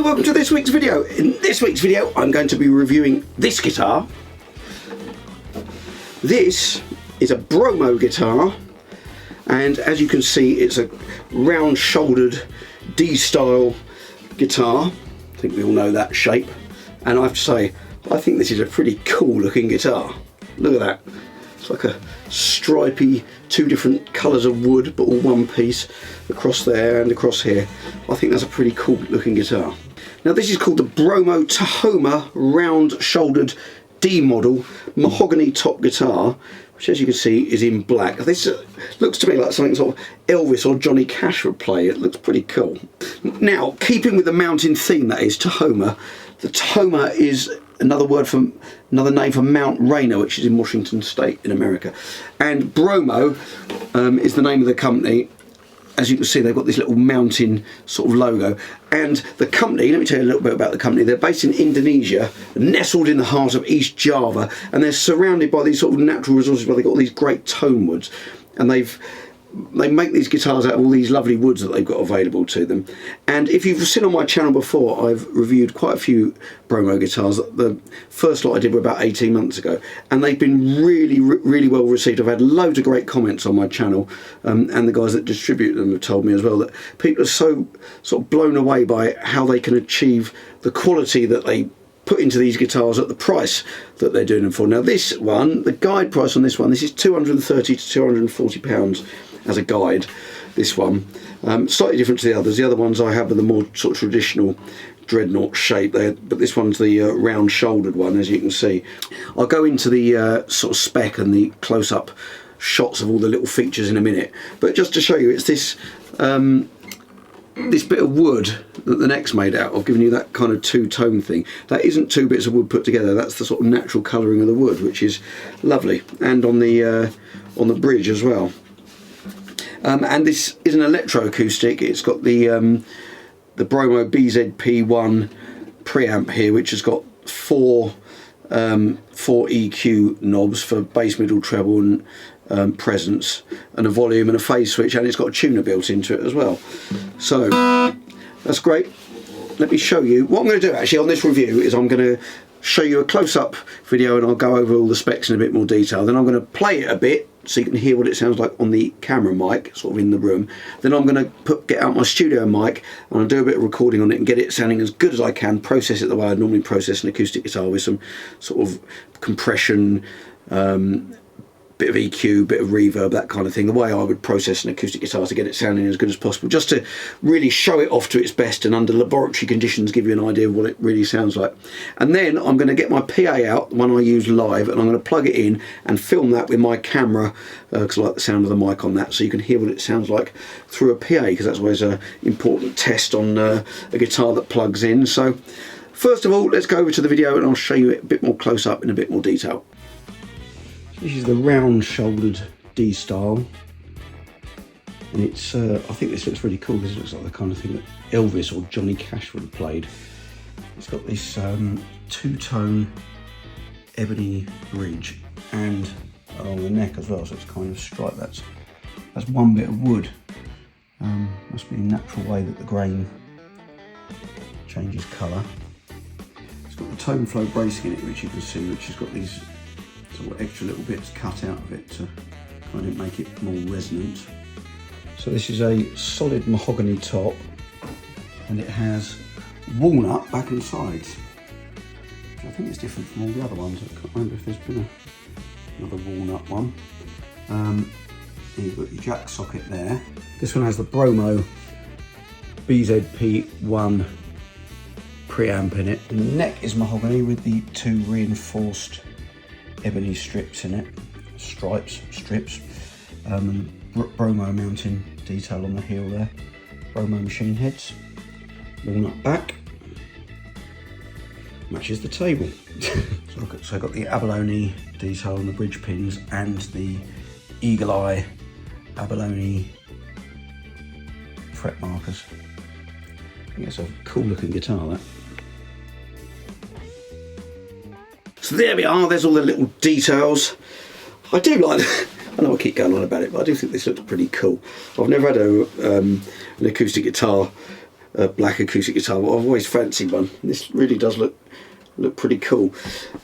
welcome to this week's video. In this week's video I'm going to be reviewing this guitar. This is a Bromo guitar, and as you can see it's a round shouldered D-style guitar. I think we all know that shape, and I have to say I think this is a pretty cool looking guitar. Look at that, it's like a stripy, two different colours of wood but all one piece across there and across here. I think that's a pretty cool looking guitar. Now this is called the Bromo Tahoma round shouldered D model mahogany top guitar, which as you can see is in black. This looks to me like something sort of Elvis or Johnny Cash would play. It looks pretty cool. Now, keeping with the mountain theme, that is Tahoma, the Tahoma is another name for Mount Rainier, which is in Washington State in America. And Bromo is the name of the company. As you can see, they've got this little mountain sort of logo. And the company, let me tell you a little bit about the company. They're based in Indonesia, nestled in the heart of East Java, and they're surrounded by these sort of natural resources where they've got all these great tone woods. And they make these guitars out of all these lovely woods that they've got available to them. And if you've seen on my channel before, I've reviewed quite a few Bromo guitars. The first lot I did were about 18 months ago, and they've been really well received. I've had loads of great comments on my channel, and the guys that distribute them have told me as well that people are so sort of blown away by how they can achieve the quality that they put into these guitars at the price that they're doing them for. Now this one, the guide price on this one, this is £230 to £240 as a guide, this one. Slightly different to the others. The other ones I have are the more sort of traditional dreadnought shape there, but this one's the round shouldered one, as you can see. I'll go into the sort of spec and the close-up shots of all the little features in a minute, but just to show you, it's this this bit of wood that the neck's made out of, giving you that kind of two-tone thing. That isn't two bits of wood put together, that's the sort of natural colouring of the wood, which is lovely, and on the bridge as well. And this is an electro-acoustic. It's got the Bromo BZP1 preamp here, which has got four EQ knobs for bass, middle, treble and presence, and a volume and a phase switch, and it's got a tuner built into it as well. So that's great. Let me show you what I'm going to do actually on this review. Is I'm going to show you a close-up video, and I'll go over all the specs in a bit more detail. Then I'm going to play it a bit so you can hear what it sounds like on the camera mic, sort of in the room. Then I'm going to get out my studio mic and I'll do a bit of recording on it and get it sounding as good as I can, process it the way I'd normally process an acoustic guitar, with some sort of compression, bit of EQ, bit of reverb, that kind of thing, the way I would process an acoustic guitar to get it sounding as good as possible, just to really show it off to its best and under laboratory conditions give you an idea of what it really sounds like. And then I'm going to get my PA out, the one I use live, and I'm going to plug it in and film that with my camera, because I like the sound of the mic on that, so you can hear what it sounds like through a PA, because that's always an important test on a guitar that plugs in. So first of all, let's go over to the video and I'll show you it a bit more close up in a bit more detail. This is the round shouldered D style, and it's I think this looks really cool because it looks like the kind of thing that Elvis or Johnny Cash would have played. It's got this two-tone ebony bridge and along the neck as well, so it's kind of striped. That's one bit of wood. Must be a natural way that the grain changes colour. It's got the ToneFlow Bracing in it, which you can see, which has got these sort of extra little bits cut out of it to kind of make it more resonant. So this is a solid mahogany top, and it has walnut back and sides. I think it's different from all the other ones. I can't remember if there's been another walnut one. You've got your jack socket there. This one has the Bromo BZP1 preamp in it. The neck is mahogany with the two reinforced ebony strips in it, strips, Bromo mountain detail on the heel there, Bromo machine heads, walnut back, matches the table. So I've got the abalone detail on the bridge pins and the eagle eye abalone fret markers. I think it's a cool looking guitar, that. So there we are, there's all the little details. I do like, I know I keep going on about it, but I do think this looks pretty cool. I've never had an acoustic guitar black acoustic guitar, but I've always fancied one. This really does look pretty cool.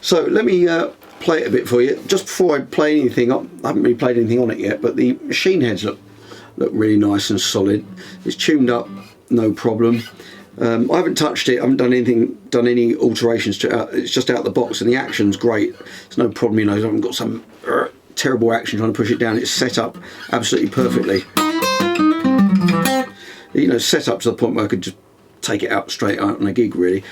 So let me play it a bit for you. Just before I play anything up, I haven't really played anything on it yet, but the machine heads look really nice and solid. It's tuned up, no problem. I haven't touched it, I haven't done any alterations to it. It's just out the box, and the action's great. It's no problem, you know, I haven't got some terrible action trying to push it down. It's set up absolutely perfectly. You know, set up to the point where I could just take it out straight out on a gig, really.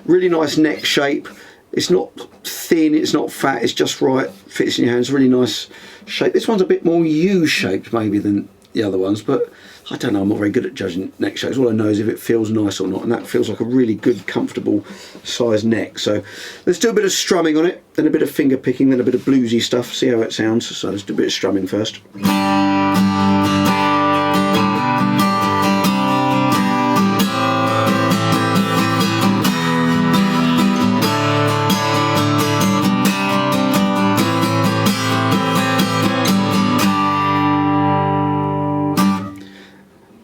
Really nice neck shape. It's not thin, it's not fat, it's just right, fits in your hands. Really nice shape. This one's a bit more U-shaped maybe than the other ones, but I don't know, I'm not very good at judging neck shapes. All I know is if it feels nice or not, and that feels like a really good, comfortable size neck. So let's do a bit of strumming on it, then a bit of finger picking, then a bit of bluesy stuff, see how it sounds. So let's do a bit of strumming first.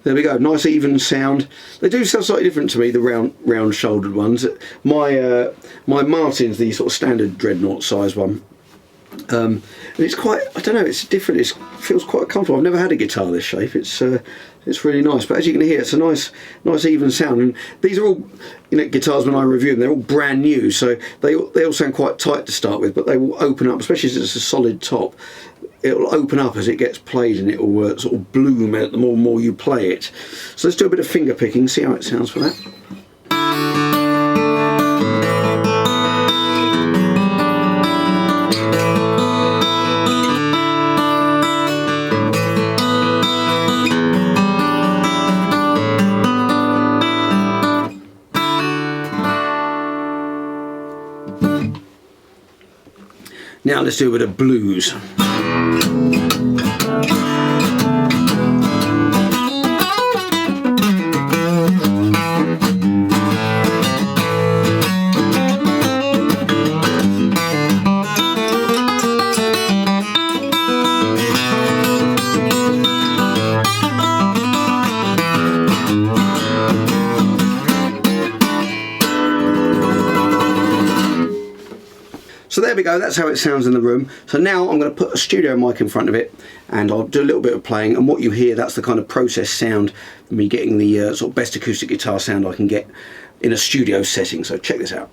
There we go, nice even sound. They do sound slightly different to me, the round shouldered ones. My Martin's the sort of standard dreadnought size one. And it's quite, I don't know, it's different, it feels quite comfortable. I've never had a guitar this shape, it's really nice. But as you can hear, it's a nice even sound. And these are all, you know, guitars when I review them, they're all brand new, so they all sound quite tight to start with, but they will open up, especially as it's a solid top. It'll open up as it gets played, and it will sort of bloom out the more and more you play it. So let's do a bit of finger picking, see how it sounds for that. Now let's do a bit of blues. So there we go, that's how it sounds in the room. So now I'm going to put a studio mic in front of it, and I'll do a little bit of playing, and what you hear, that's the kind of process sound, me getting the sort of best acoustic guitar sound I can get in a studio setting. So check this out.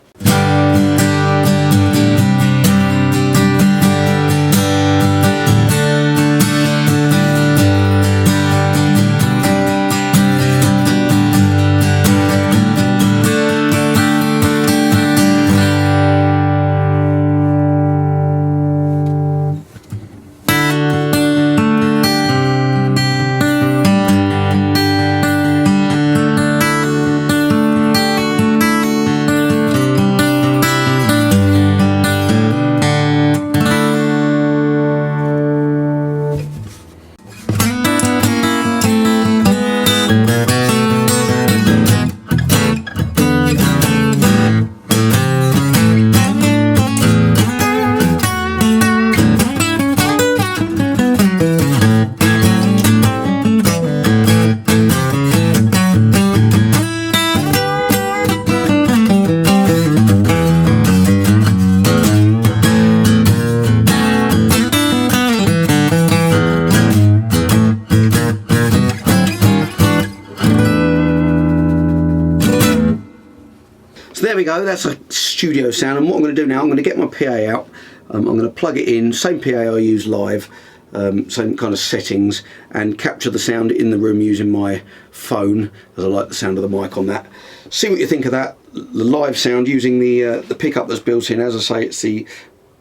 So there we go, that's a studio sound, and what I'm going to do now, I'm going to get my PA out, I'm going to plug it in, same PA I use live, same kind of settings, and capture the sound in the room using my phone, as I like the sound of the mic on that. See what you think of that, the live sound using the pickup that's built in. As I say, it's the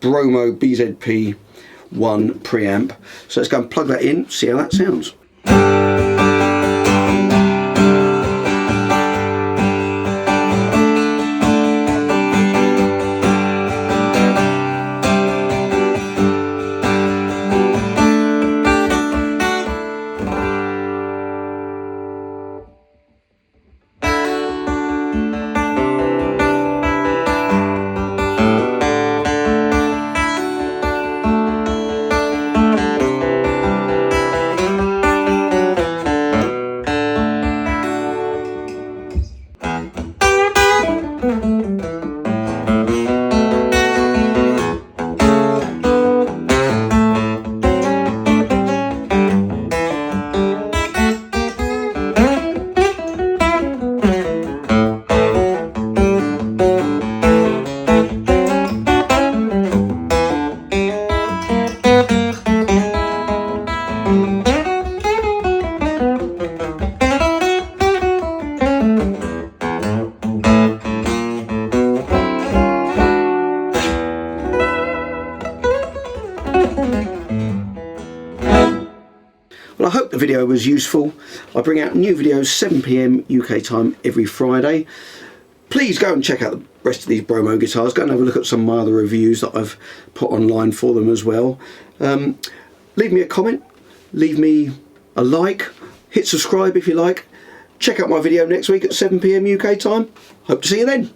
Bromo BZP1 preamp. So let's go and plug that in, see how that sounds. the video was useful. I bring out new videos 7 PM UK time every Friday. Please go and check out the rest of these Bromo guitars. Go and have a look at some of my other reviews that I've put online for them as well. Leave me a comment, leave me a like, hit subscribe if you like. Check out my video next week at 7 PM UK time. Hope to see you then.